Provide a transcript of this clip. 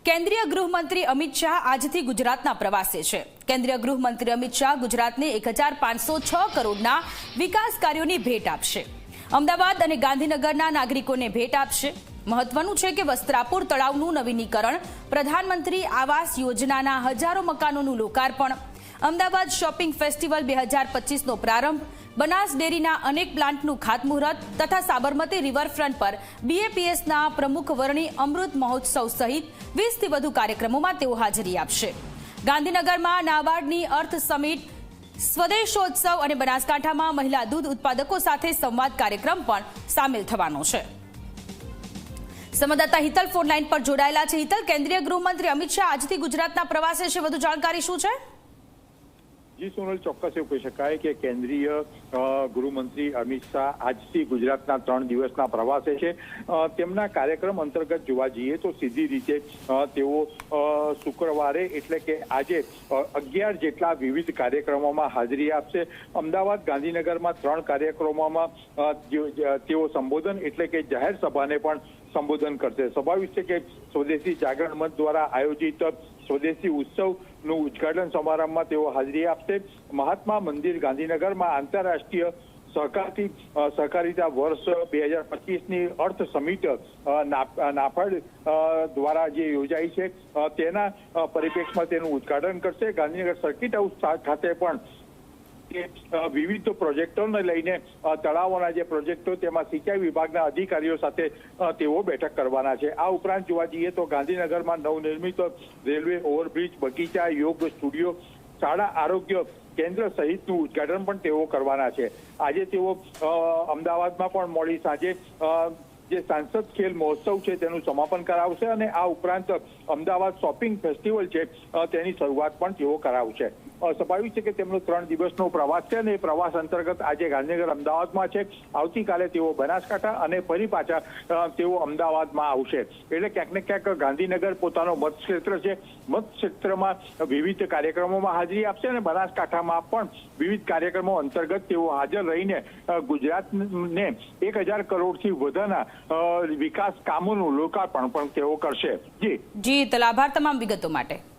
કેન્દ્રીય ગૃહમંત્રી અમિત શાહ આજથી ગુજરાતના પ્રવાસે છે। કેન્દ્રીય ગૃહમંત્રી અમિત શાહ ગુજરાતને 1506 કરોડના વિકાસ કાર્યોની ભેટ આપશે। અમદાવાદ અને ગાંધીનગરના નાગરિકોને ભેટ આપશે। મહત્વનું છે કે વસ્ત્રાપુર તળાવનું નવીનીકરણ, પ્રધાનમંત્રી આવાસ યોજનાના હજારો મકાનોનું લોકાર્પણ, અમદાવાદ શોપિંગ ફેસ્ટિવલ 2025નો પ્રારંભ, બનાસ ડેરીના અનેક પ્લાન્ટનું ખાતમુહૂર્ત તથા સાબરમતી રિવરફ્રન્ટ પર BAPSના પ્રમુખ વર્ણી અમૃત મહોત્સવ સહિત 20થી વધુ કાર્યક્રમોમાં તેઓ હાજરી આપશે। ગાંધીનગરમાં નાબાર્ડની અર્થ સમિટ, સ્વદેશોત્સવ અને બનાસકાંઠામાં મહિલા દૂધ ઉત્પાદકો સાથે સંવાદ કાર્યક્રમ પણ સામેલ થવાનો છે। સંવાદદાતા હિતલ ફોન લાઈન પર જોડાયેલા છે। હિતલ, કેન્દ્રીય ગૃહમંત્રી અમિત શાહ આજથી ગુજરાતના પ્રવાસે છે, વધુ જાણકારી શું છે? જી સોનલ, ચોક્કસ એવું કહી શકાય કે કેન્દ્રીય ગૃહમંત્રી અમિત શાહ આજથી ગુજરાતના 3 દિવસના પ્રવાસે છે। તેમના કાર્યક્રમ અંતર્ગત જોવા જઈએ તો સીધી રીતે તેઓ શુક્રવારે એટલે કે આજે 11 જેટલા વિવિધ કાર્યક્રમોમાં હાજરી આપશે। અમદાવાદ, ગાંધીનગરમાં 3 કાર્યક્રમોમાં તેઓ સંબોધન એટલે કે જાહેર સભાને પણ સંબોધન કરશે। સ્વાભાવિક છે કે સ્વદેશી જાગરણ મંચ દ્વારા આયોજિત સ્વદેશી ઉત્સવનું ઉદ્ઘાટન સમારંભમાં તેઓ હાજરી આપશે। મહાત્મા મંદિર ગાંધીનગરમાં આંતરરાષ્ટ્રીય સહકારિતા વર્ષ 2025ની અર્થ સમિટ નાફેડ દ્વારા જે યોજાઈ છે તેના પરિપ્રેક્ષમાં તેનું ઉદ્ઘાટન કરશે। ગાંધીનગર સર્કિટ હાઉસ ખાતે પણ વિવિધ પ્રોજેક્ટોને લઈને તળાવોના જે પ્રોજેક્ટો તેમાં સિંચાઈ વિભાગના અધિકારીઓ સાથે તેઓ બેઠક કરવાના છે। આ ઉપરાંત જોવા જઈએ તો ગાંધીનગરમાં નવનિર્મિત રેલવે ઓવરબ્રિજ, બગીચા, યોગ સ્ટુડિયો, શાળા આરોગ્ય કેન્દ્ર સહિતનું ઉદ્ઘાટન પણ તેઓ કરવાના છે। આજે તેઓ અમદાવાદમાં પણ મોડી સાંજે જે સાંસદ ખેલ મહોત્સવ છે તેનું સમાપન કરાવશે અને આ ઉપરાંત અમદાવાદ શોપિંગ ફેસ્ટિવલ છે તેની શરૂઆત પણ તેઓ કરાવશે। સ્વાભાવિક છે કે તેમનો 3 દિવસનો પ્રવાસ છે અને એ પ્રવાસ અંતર્ગત આજે ગાંધીનગર અમદાવાદમાં છે, આવતીકાલે તેઓ બનાસકાંઠા અને ફરી પાછા તેઓ અમદાવાદમાં આવશે। એટલે ક્યાંક ને ક્યાંક ગાંધીનગર પોતાનો મતક્ષેત્ર છે, મતક્ષેત્રમાં વિવિધ કાર્યક્રમોમાં હાજરી આપશે અને બનાસકાંઠામાં પણ વિવિધ કાર્યક્રમો અંતર્ગત તેઓ હાજર રહીને ગુજરાતને 1000 કરોડથી વધારના વિકાસ કામોનું લોકાર્પણ પણ તેઓ કરશે। જી જી, આભાર તમામ વિગતો માટે।